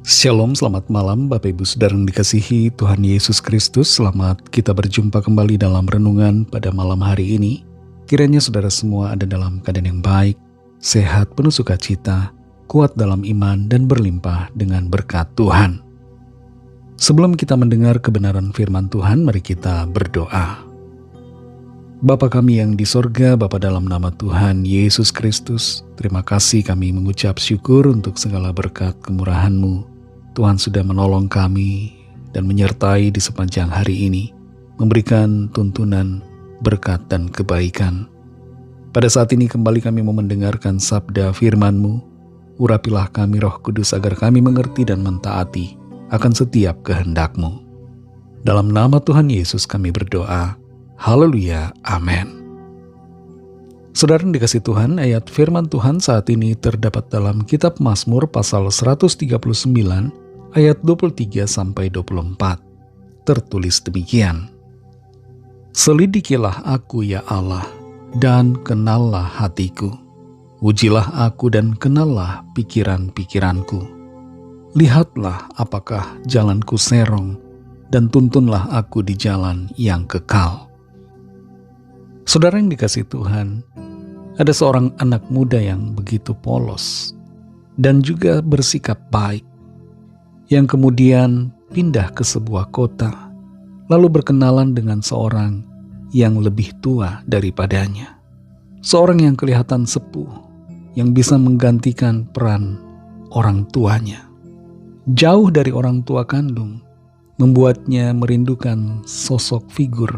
Shalom, selamat malam Bapak Ibu Saudara yang dikasihi Tuhan Yesus Kristus. Selamat kita berjumpa kembali dalam renungan pada malam hari ini. Kiranya saudara semua ada dalam keadaan yang baik, sehat, penuh sukacita, kuat dalam iman, dan berlimpah dengan berkat Tuhan. Sebelum kita mendengar kebenaran firman Tuhan, mari kita berdoa. Bapa kami yang di sorga, Bapa dalam nama Tuhan Yesus Kristus, terima kasih kami mengucap syukur untuk segala berkat kemurahan-Mu. Tuhan sudah menolong kami dan menyertai di sepanjang hari ini, memberikan tuntunan, berkat, dan kebaikan. Pada saat ini kembali kami mau mendengarkan sabda firman-Mu. Urapilah kami Roh Kudus agar kami mengerti dan mentaati akan setiap kehendak-Mu. Dalam nama Tuhan Yesus kami berdoa. Haleluya, amin. Saudara yang dikasih Tuhan, ayat firman Tuhan saat ini terdapat dalam kitab Mazmur pasal 139 ayat 23-24. Tertulis demikian. Selidikilah aku ya Allah, dan kenallah hatiku. Ujilah aku dan kenallah pikiran-pikiranku. Lihatlah apakah jalanku serong, dan tuntunlah aku di jalan yang kekal. Saudara yang dikasih Tuhan, ada seorang anak muda yang begitu polos dan juga bersikap baik, yang kemudian pindah ke sebuah kota, lalu berkenalan dengan seorang yang lebih tua daripadanya. Seorang yang kelihatan sepuh, yang bisa menggantikan peran orang tuanya. Jauh dari orang tua kandung, membuatnya merindukan sosok figur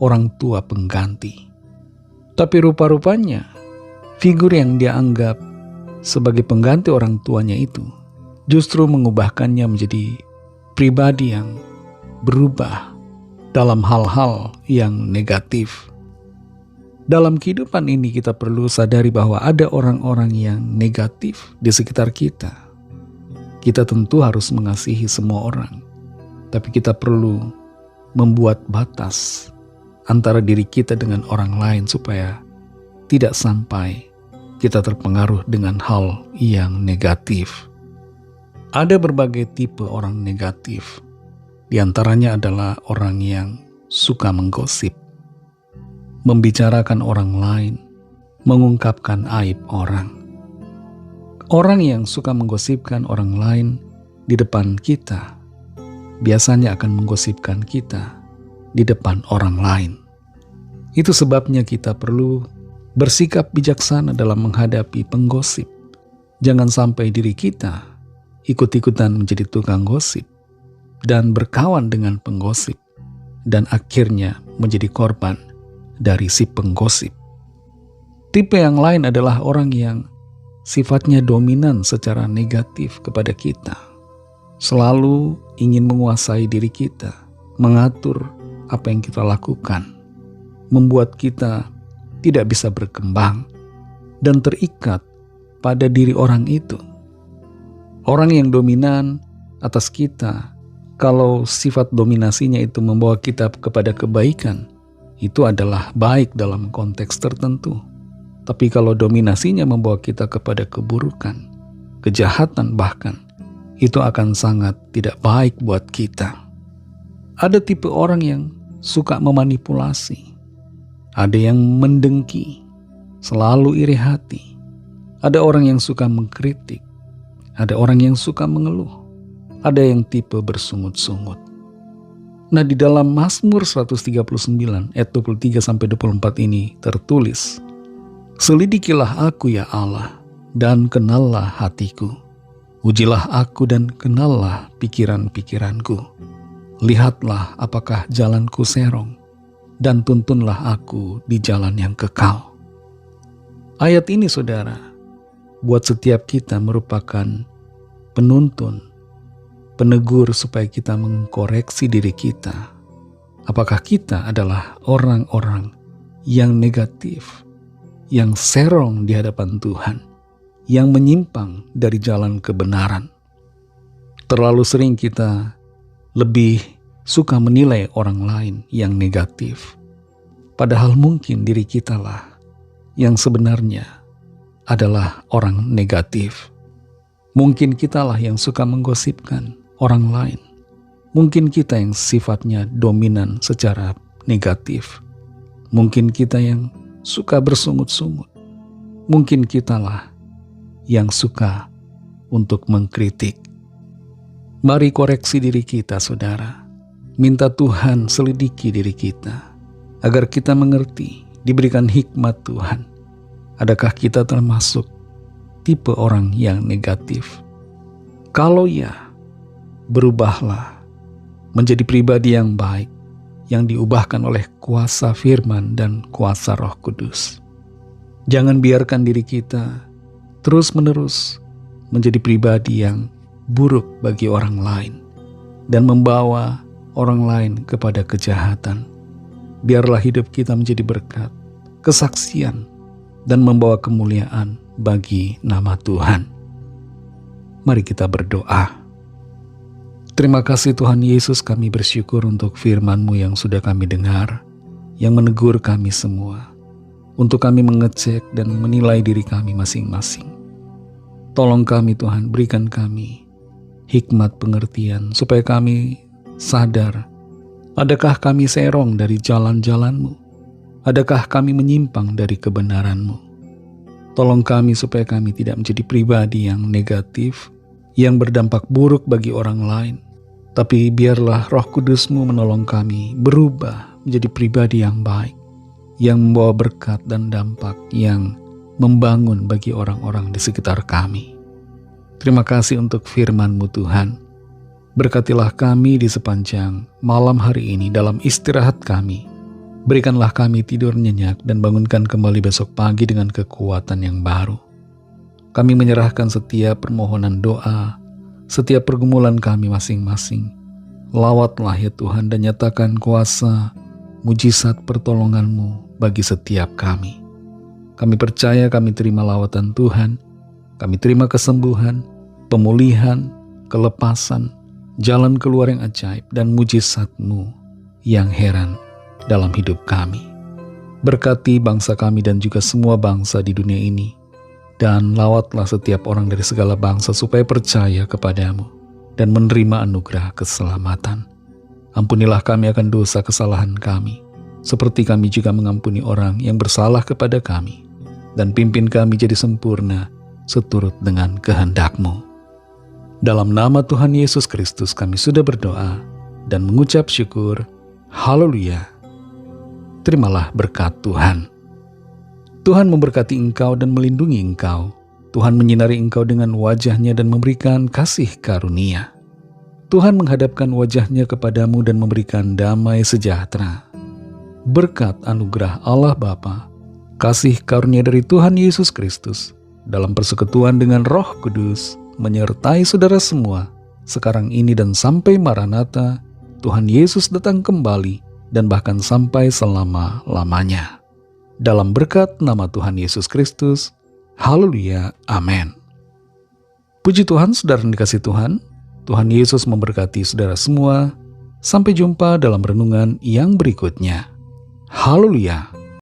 orang tua pengganti. Tapi rupa-rupanya, figur yang dia anggap sebagai pengganti orang tuanya itu justru mengubahkannya menjadi pribadi yang berubah dalam hal-hal yang negatif. Dalam kehidupan ini kita perlu sadari bahwa ada orang-orang yang negatif di sekitar kita. Kita tentu harus mengasihi semua orang, tapi kita perlu membuat batas antara diri kita dengan orang lain supaya tidak sampai kita terpengaruh dengan hal yang negatif. Ada berbagai tipe orang negatif. Di antaranya adalah orang yang suka menggosip, membicarakan orang lain, mengungkapkan aib orang. Orang yang suka menggosipkan orang lain di depan kita, biasanya akan menggosipkan kita di depan orang lain. Itu sebabnya kita perlu bersikap bijaksana dalam menghadapi penggosip. Jangan sampai diri kita ikut-ikutan menjadi tukang gosip dan berkawan dengan penggosip dan akhirnya menjadi korban dari si penggosip. Tipe yang lain adalah orang yang sifatnya dominan secara negatif kepada kita. Selalu ingin menguasai diri kita, mengatur apa yang kita lakukan, membuat kita tidak bisa berkembang dan terikat pada diri orang itu. Orang yang dominan atas kita, kalau sifat dominasinya itu membawa kita kepada kebaikan, itu adalah baik dalam konteks tertentu. Tapi kalau dominasinya membawa kita kepada keburukan, kejahatan bahkan, itu akan sangat tidak baik buat kita. Ada tipe orang yang suka memanipulasi, ada yang mendengki, selalu iri hati, ada orang yang suka mengkritik, ada orang yang suka mengeluh, ada yang tipe bersungut-sungut. Nah, di dalam Mazmur 139 ayat 23-24 ini tertulis, Selidikilah aku ya Allah, dan kenallah hatiku. Ujilah aku dan kenallah pikiran-pikiranku. Lihatlah apakah jalanku serong, dan tuntunlah aku di jalan yang kekal. Ayat ini saudara, buat setiap kita merupakan penuntun, penegur supaya kita mengkoreksi diri kita. Apakah kita adalah orang-orang yang negatif, yang serong di hadapan Tuhan, yang menyimpang dari jalan kebenaran. Terlalu sering kita lebih suka menilai orang lain yang negatif, padahal mungkin diri kita lah yang sebenarnya adalah orang negatif. Mungkin kitalah yang suka menggosipkan orang lain. Mungkin kita yang sifatnya dominan secara negatif. Mungkin kita yang suka bersungut-sungut. Mungkin kitalah yang suka untuk mengkritik. Mari koreksi diri kita, saudara. Minta Tuhan selidiki diri kita, agar kita mengerti, diberikan hikmat Tuhan. Adakah kita termasuk tipe orang yang negatif? Kalau ya, berubahlah menjadi pribadi yang baik, yang diubahkan oleh kuasa firman dan kuasa Roh Kudus. Jangan biarkan diri kita terus-menerus menjadi pribadi yang buruk bagi orang lain dan membawa orang lain kepada kejahatan. Biarlah hidup kita menjadi berkat, kesaksian, dan membawa kemuliaan bagi nama Tuhan. Mari kita berdoa. Terima kasih Tuhan Yesus, kami bersyukur untuk firman-Mu yang sudah kami dengar, yang menegur kami semua, untuk kami mengecek dan menilai diri kami masing-masing. Tolong kami Tuhan, berikan kami hikmat pengertian, supaya kami sadar, adakah kami serong dari jalan-jalan-Mu? Adakah kami menyimpang dari kebenaran-Mu? Tolong kami supaya kami tidak menjadi pribadi yang negatif, yang berdampak buruk bagi orang lain. Tapi biarlah Roh Kudus-Mu menolong kami berubah menjadi pribadi yang baik, yang membawa berkat dan dampak yang membangun bagi orang-orang di sekitar kami. Terima kasih untuk firman-Mu Tuhan. Berkatilah kami di sepanjang malam hari ini dalam istirahat kami. Berikanlah kami tidur nyenyak dan bangunkan kembali besok pagi dengan kekuatan yang baru. Kami menyerahkan setiap permohonan doa, setiap pergumulan kami masing-masing. Lawatlah ya Tuhan dan nyatakan kuasa, mujizat pertolongan-Mu bagi setiap kami. Kami percaya kami terima lawatan Tuhan, kami terima kesembuhan, pemulihan, kelepasan, jalan keluar yang ajaib dan mujizat-Mu yang heran dalam hidup kami. Berkati bangsa kami dan juga semua bangsa di dunia ini, dan lawatlah setiap orang dari segala bangsa supaya percaya kepadamu dan menerima anugerah keselamatan. Ampunilah kami akan dosa kesalahan kami, seperti kami juga mengampuni orang yang bersalah kepada kami, dan pimpin kami jadi sempurna seturut dengan kehendak-Mu. Dalam nama Tuhan Yesus Kristus kami sudah berdoa dan mengucap syukur. Haleluya. Terimalah berkat Tuhan. Tuhan memberkati engkau dan melindungi engkau. Tuhan menyinari engkau dengan wajah-Nya dan memberikan kasih karunia. Tuhan menghadapkan wajah-Nya kepadamu dan memberikan damai sejahtera. Berkat anugerah Allah Bapa, kasih karunia dari Tuhan Yesus Kristus, dalam persekutuan dengan Roh Kudus, menyertai saudara semua, sekarang ini dan sampai Maranatha, Tuhan Yesus datang kembali, dan bahkan sampai selama-lamanya. Dalam berkat nama Tuhan Yesus Kristus, haleluya, amin. Puji Tuhan, saudara yang dikasihi Tuhan, Tuhan Yesus memberkati saudara semua. Sampai jumpa dalam renungan yang berikutnya. Haleluya.